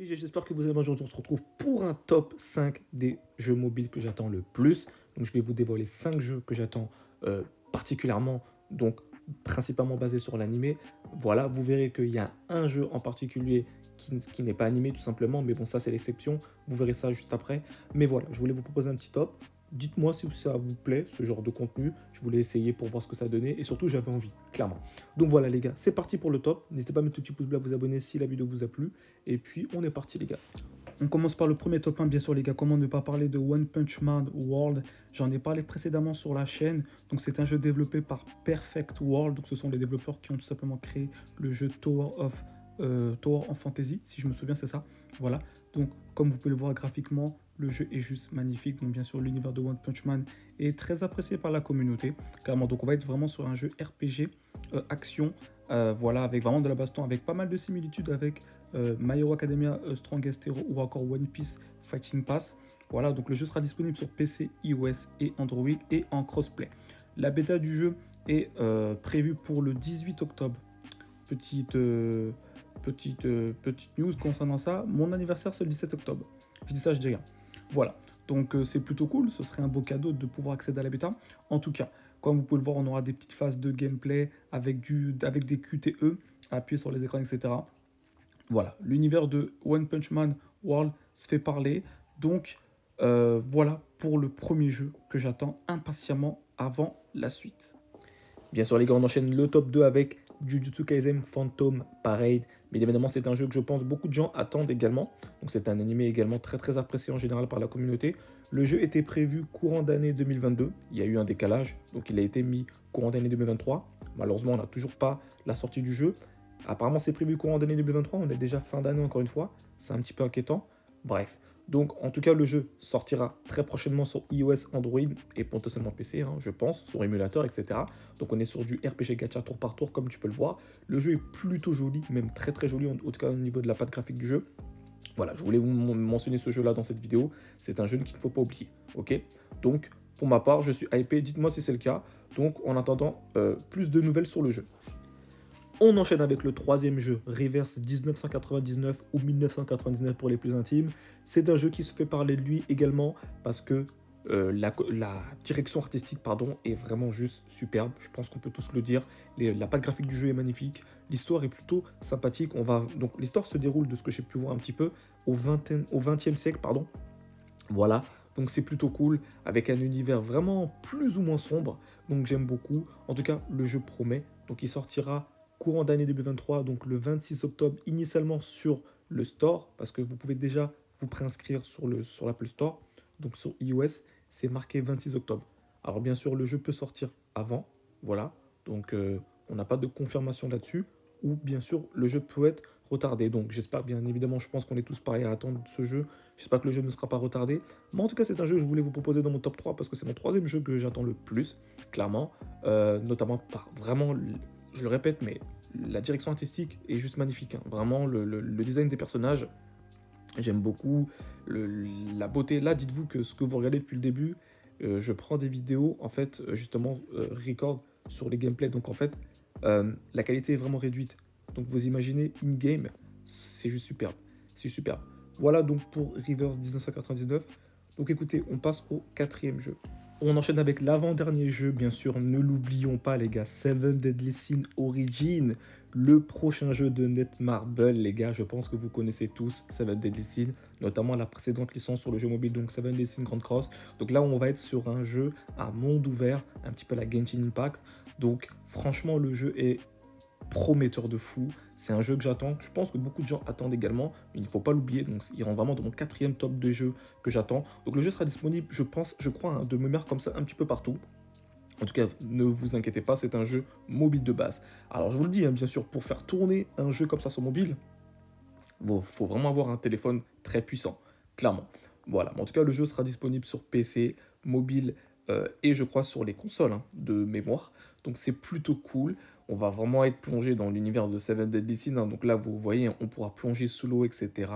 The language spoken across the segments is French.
BG, j'espère que vous allez bien. Aujourd'hui, on se retrouve pour un top 5 des jeux mobiles que j'attends le plus. Donc, je vais vous dévoiler 5 jeux que j'attends particulièrement, donc principalement basés sur l'animé. Voilà, vous verrez qu'il y a un jeu en particulier qui n'est pas animé tout simplement, mais bon, ça c'est l'exception. Vous verrez ça juste après. Mais voilà, je voulais vous proposer un petit top. Dites-moi si ça vous plaît, ce genre de contenu. Je voulais essayer pour voir ce que ça donnait. Et surtout, j'avais envie, clairement. Donc voilà les gars, c'est parti pour le top. N'hésitez pas à mettre le petit pouce bleu, à vous abonner si la vidéo vous a plu. Et puis, on est parti les gars. On commence par le premier top 1, bien sûr les gars. Comment ne pas parler de One Punch Man World? J'en ai parlé précédemment sur la chaîne. Donc c'est un jeu développé par Perfect World. Donc ce sont les développeurs qui ont tout simplement créé le jeu Tower of Fantasy, si je me souviens, c'est ça. Voilà. Donc comme vous pouvez le voir graphiquement, le jeu est juste magnifique. Donc bien sûr, l'univers de One Punch Man est très apprécié par la communauté. Clairement, donc on va être vraiment sur un jeu RPG action. Voilà, avec vraiment de la baston, avec pas mal de similitudes avec My Hero Academia Strongest Hero ou encore One Piece Fighting Pass. Voilà, donc le jeu sera disponible sur PC, iOS et Android et en crossplay. La bêta du jeu est prévue pour le 18 octobre. Petite news concernant ça. Mon anniversaire, c'est le 17 octobre. Je dis ça, je dis rien. Voilà, donc c'est plutôt cool. Ce serait un beau cadeau de pouvoir accéder à la bêta. En tout cas, comme vous pouvez le voir, on aura des petites phases de gameplay avec des QTE à appuyer sur les écrans, etc. Voilà, l'univers de One Punch Man World se fait parler. Donc voilà pour le premier jeu que j'attends impatiemment avant la suite. Bien sûr les gars, on enchaîne le top 2 avec Jujutsu Kaisen Phantom Parade. Mais évidemment, c'est un jeu que je pense beaucoup de gens attendent également. Donc c'est un animé également très très apprécié en général par la communauté. Le jeu était prévu courant d'année 2022. Il y a eu un décalage, donc il a été mis courant d'année 2023. Malheureusement, on n'a toujours pas la sortie du jeu. Apparemment, c'est prévu courant d'année 2023. On est déjà fin d'année encore une fois. C'est un petit peu inquiétant. Bref. Donc, en tout cas, le jeu sortira très prochainement sur iOS, Android et potentiellement PC, hein, je pense, sur émulateur, etc. Donc, on est sur du RPG gacha tour par tour, comme tu peux le voir. Le jeu est plutôt joli, même très très joli, en tout cas au niveau de la patte graphique du jeu. Voilà, je voulais vous mentionner ce jeu-là dans cette vidéo. C'est un jeu qu'il ne faut pas oublier, ok? Donc, pour ma part, je suis hypé. Dites-moi si c'est le cas. Donc, en attendant, plus de nouvelles sur le jeu. On enchaîne avec le troisième jeu, Reverse 1999 ou 1999 pour les plus intimes. C'est un jeu qui se fait parler de lui également parce que la direction artistique est vraiment juste superbe. Je pense qu'on peut tous le dire. La patte graphique du jeu est magnifique. L'histoire est plutôt sympathique. Donc l'histoire se déroule, de ce que j'ai pu voir un petit peu, au 20e siècle. Voilà, donc c'est plutôt cool, avec un univers vraiment plus ou moins sombre. Donc j'aime beaucoup. En tout cas, le jeu promet. Donc il sortira courant d'année 2023, donc le 26 octobre, initialement sur le store, parce que vous pouvez déjà vous préinscrire sur l'Apple Store. Donc sur iOS, c'est marqué 26 octobre. Alors bien sûr, le jeu peut sortir avant, voilà. Donc on n'a pas de confirmation là-dessus. Ou bien sûr, le jeu peut être retardé. Donc j'espère, bien évidemment, je pense qu'on est tous pareils à attendre ce jeu. J'espère que le jeu ne sera pas retardé. Mais en tout cas, c'est un jeu que je voulais vous proposer dans mon top 3 parce que c'est mon troisième jeu que j'attends le plus, clairement. Notamment par vraiment, je le répète, mais la direction artistique est juste magnifique, hein. Vraiment, le design des personnages, j'aime beaucoup. La beauté, là, dites-vous que ce que vous regardez depuis le début, je prends des vidéos, en fait, justement, record sur les gameplays. Donc, en fait, la qualité est vraiment réduite. Donc, vous imaginez, in-game, c'est juste superbe. C'est superbe. Voilà donc pour Reverse 1999. Donc, écoutez, on passe au quatrième jeu. On enchaîne avec l'avant-dernier jeu, bien sûr, ne l'oublions pas les gars, Seven Deadly Sins Origin, le prochain jeu de Netmarble, les gars, je pense que vous connaissez tous Seven Deadly Sins, notamment la précédente licence sur le jeu mobile, donc Seven Deadly Sins Grand Cross. Donc là, on va être sur un jeu à monde ouvert, un petit peu la Genshin Impact. Donc franchement, le jeu est prometteur de fou. C'est un jeu que j'attends. Je pense que beaucoup de gens attendent également, mais il ne faut pas l'oublier. Donc, il rentre vraiment dans mon quatrième top de jeux que j'attends. Donc, le jeu sera disponible, je pense, je crois, hein, de mémoire comme ça, un petit peu partout. En tout cas, ne vous inquiétez pas, c'est un jeu mobile de base. Alors, je vous le dis, hein, bien sûr, pour faire tourner un jeu comme ça sur mobile, bon, faut vraiment avoir un téléphone très puissant, clairement. Voilà, mais en tout cas, le jeu sera disponible sur PC, mobile et je crois sur les consoles, hein, de mémoire. Donc c'est plutôt cool. On va vraiment être plongé dans l'univers de Seven Deadly Sins, hein. Donc là, vous voyez, on pourra plonger sous l'eau, etc.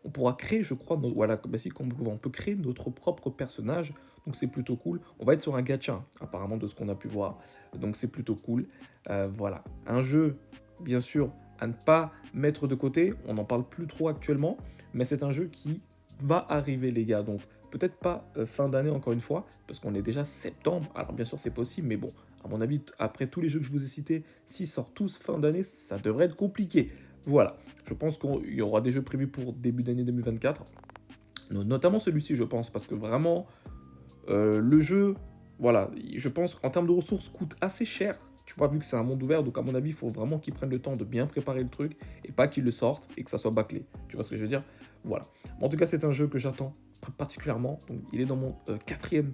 On pourra créer, je crois, voilà, bah si, comme on peut créer notre propre personnage. Donc c'est plutôt cool. On va être sur un gacha, hein, apparemment, de ce qu'on a pu voir. Donc c'est plutôt cool. Voilà. Un jeu, bien sûr, à ne pas mettre de côté. On n'en parle plus trop actuellement, mais c'est un jeu qui va arriver, les gars. Donc, peut-être pas fin d'année, encore une fois, parce qu'on est déjà septembre. Alors, bien sûr, c'est possible, mais bon, à mon avis, après tous les jeux que je vous ai cités, s'ils sortent tous fin d'année, ça devrait être compliqué. Voilà, je pense qu'il y aura des jeux prévus pour début d'année 2024. Notamment celui-ci, je pense, parce que vraiment, le jeu, voilà, je pense qu'en termes de ressources, coûte assez cher. Tu vois, vu que c'est un monde ouvert, donc à mon avis, il faut vraiment qu'ils prennent le temps de bien préparer le truc et pas qu'ils le sortent et que ça soit bâclé. Tu vois ce que je veux dire? Voilà. En tout cas, c'est un jeu que j'attends particulièrement. Donc, il est dans mon quatrième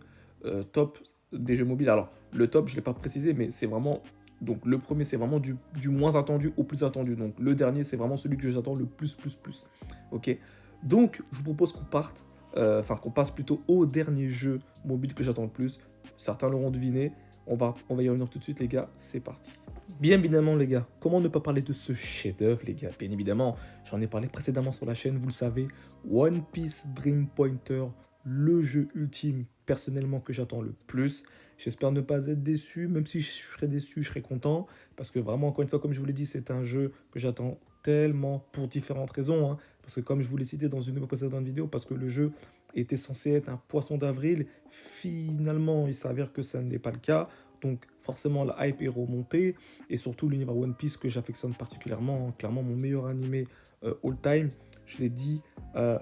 top des jeux mobiles. Alors, le top, je ne l'ai pas précisé, mais c'est vraiment. Donc, le premier, c'est vraiment du moins attendu au plus attendu. Donc, le dernier, c'est vraiment celui que j'attends le plus, plus, plus. Ok? Donc, je vous propose qu'on parte, qu'on passe plutôt au dernier jeu mobile que j'attends le plus. Certains l'auront deviné. On va y revenir tout de suite, les gars. C'est parti. Bien évidemment, les gars, comment ne pas parler de ce chef-d'œuvre, les gars? Bien évidemment, j'en ai parlé précédemment sur la chaîne, vous le savez. One Piece Dream Pointer, le jeu ultime, personnellement, que j'attends le plus. J'espère ne pas être déçu, même si je serais déçu, je serais content. Parce que vraiment, encore une fois, comme je vous l'ai dit, c'est un jeu que j'attends tellement pour différentes raisons. Hein. Parce que comme je vous l'ai cité dans une de mes précédentes vidéos, parce que le jeu était censé être un poisson d'avril, finalement, il s'avère que ça n'est pas le cas. Donc forcément, la hype est remontée. Et surtout, l'univers One Piece que j'affectionne particulièrement, hein, clairement mon meilleur animé all time, je l'ai dit.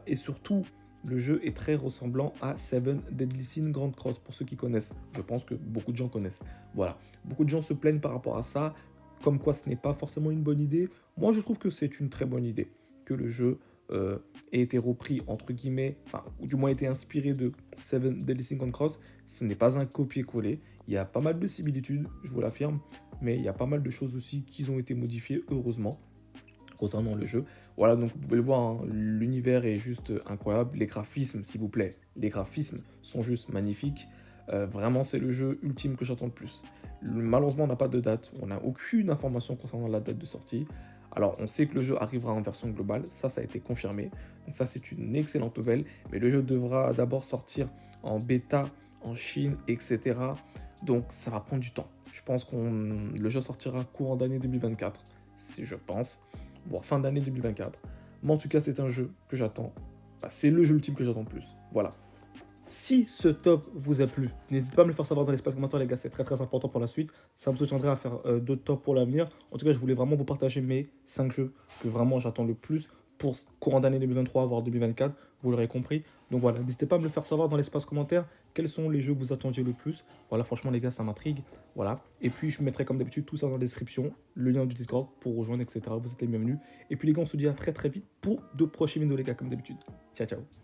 Et surtout, le jeu est très ressemblant à Seven Deadly Sins Grand Cross, pour ceux qui connaissent. Je pense que beaucoup de gens connaissent. Voilà. Beaucoup de gens se plaignent par rapport à ça, comme quoi ce n'est pas forcément une bonne idée. Moi, je trouve que c'est une très bonne idée, que le jeu ait été repris, entre guillemets, enfin, ou du moins été inspiré de Seven Deadly Sins Grand Cross. Ce n'est pas un copier-coller. Il y a pas mal de similitudes, je vous l'affirme, mais il y a pas mal de choses aussi qui ont été modifiées, heureusement, concernant le jeu. Voilà, donc vous pouvez le voir, hein, l'univers est juste incroyable. Les graphismes, s'il vous plaît, les graphismes sont juste magnifiques. Vraiment, c'est le jeu ultime que j'attends le plus. Malheureusement, on n'a pas de date, on n'a aucune information concernant la date de sortie. Alors, on sait que le jeu arrivera en version globale, ça a été confirmé. Donc ça, c'est une excellente nouvelle. Mais le jeu devra d'abord sortir en bêta, en Chine, etc. Donc, ça va prendre du temps. Je pense que le jeu sortira courant d'année 2024, si je pense, voire fin d'année 2024. Mais en tout cas, c'est un jeu que j'attends. Bah, c'est le jeu ultime que j'attends le plus. Voilà. Si ce top vous a plu, n'hésitez pas à me le faire savoir dans l'espace commentaire, les gars, c'est très très important pour la suite. Ça me soutiendrait à faire d'autres tops pour l'avenir. En tout cas, je voulais vraiment vous partager mes 5 jeux que vraiment j'attends le plus pour courant d'année 2023, voire 2024, vous l'aurez compris. Donc voilà, n'hésitez pas à me le faire savoir dans l'espace commentaire quels sont les jeux que vous attendiez le plus. Voilà, franchement, les gars, ça m'intrigue. Voilà. Et puis, je mettrai comme d'habitude tout ça dans la description, le lien du Discord pour rejoindre, etc. Vous êtes les bienvenus. Et puis, les gars, on se dit à très très vite pour de prochaines vidéos, les gars, comme d'habitude. Ciao, ciao.